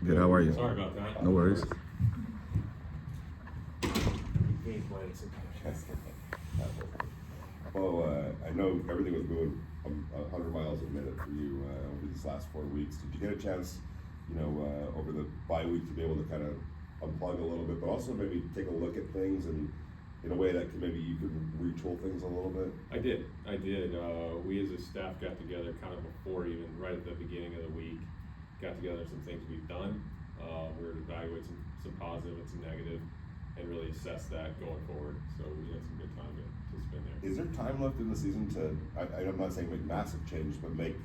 Good, how are you? Sorry about that. No worries. Game plan sometimes. Well, I know everything was moving 100 miles a minute for you over these last 4 weeks. Did you get a chance, over the bye week to be able to kind of unplug a little bit, but also maybe take a look at things and in a way that could maybe you could retool things a little bit? I did. We as a staff got together kind of before, even right at the beginning of the week, got together some things we've done. We were to evaluate some positive and some negative and really assess that going forward. So we had some good time to spend there. Is there time left in the season to, I'm not saying make massive changes, but make,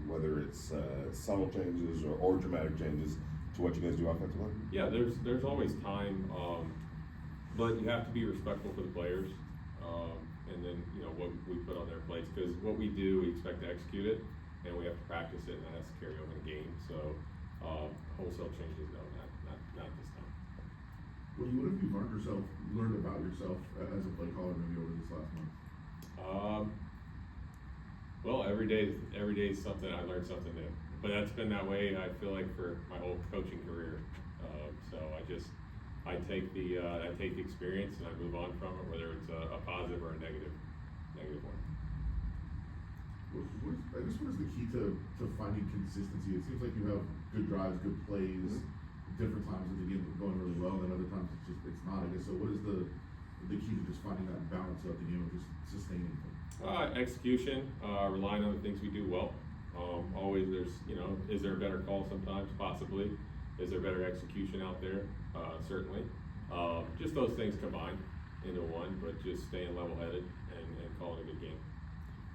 whether it's subtle changes or dramatic changes to what you guys do offensively? Yeah, there's always time, but you have to be respectful for the players, and then what we put on their plates, because what we do, we expect to execute it, and we have to practice it, and that has to carry over the game. So wholesale changes, no, not this time. What have you learned about yourself as a play caller maybe over this last month? Well, every day is something, I learn something new. But that's been that way, I feel like, for my whole coaching career. So I take the experience and I move on from it, whether it's a positive or a negative one. What is the key to finding consistency? It seems like you have good drives, good plays, different times of the game going really well, and other times it's not, I guess. So what is the key to just finding that balance of the game and just sustaining it? Execution, relying on the things we do well. Always there's, is there a better call sometimes? Possibly. Is there better execution out there? Certainly. Just those things combined into one, but just staying level-headed and calling a good game.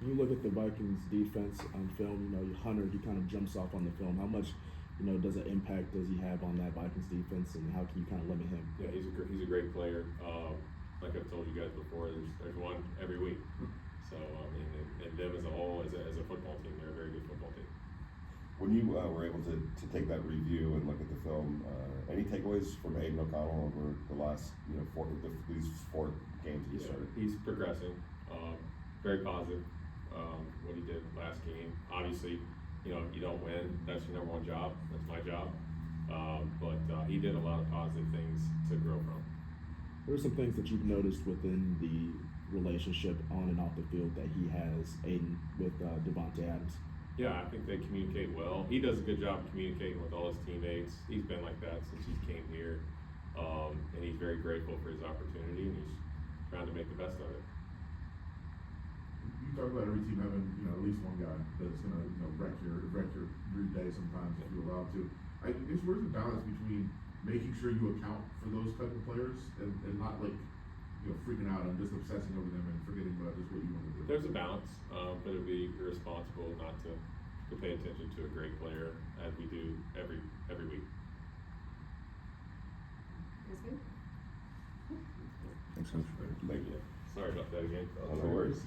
When you look at the Vikings defense on film, Hunter, he kind of jumps off on the film. How much, does an impact does he have on that Vikings defense, and how can you kind of limit him? Yeah, he's a great player. Like I've told you guys before, there's one every week. So and them as a whole, as a football team, they're a very good football team. When you were able to take that review and look at the film, any takeaways from Aiden O'Connell over the last these 4 games that he started? He's progressing, very positive. What he did last game, obviously, if you don't win, that's your number 1 job. That's my job. But he did a lot of positive things to grow from. What are some things that you've noticed within the relationship on and off the field that he has, Aiden, with Devontae Adams? Yeah, I think they communicate well. He does a good job of communicating with all his teammates. He's been like that since he came here, and he's very grateful for his opportunity, and he's trying to make the best of it. You talk about every team having at least one guy that's gonna wreck your day sometimes if you're allowed to. I guess where's the balance between making sure you account for those type of players and not freaking out and just obsessing over them and forgetting about just what you want to do? There's a balance, but it would be irresponsible not to pay attention to a great player as we do every week. Thanks, Coach. Thank you. Sorry about that again. No worries.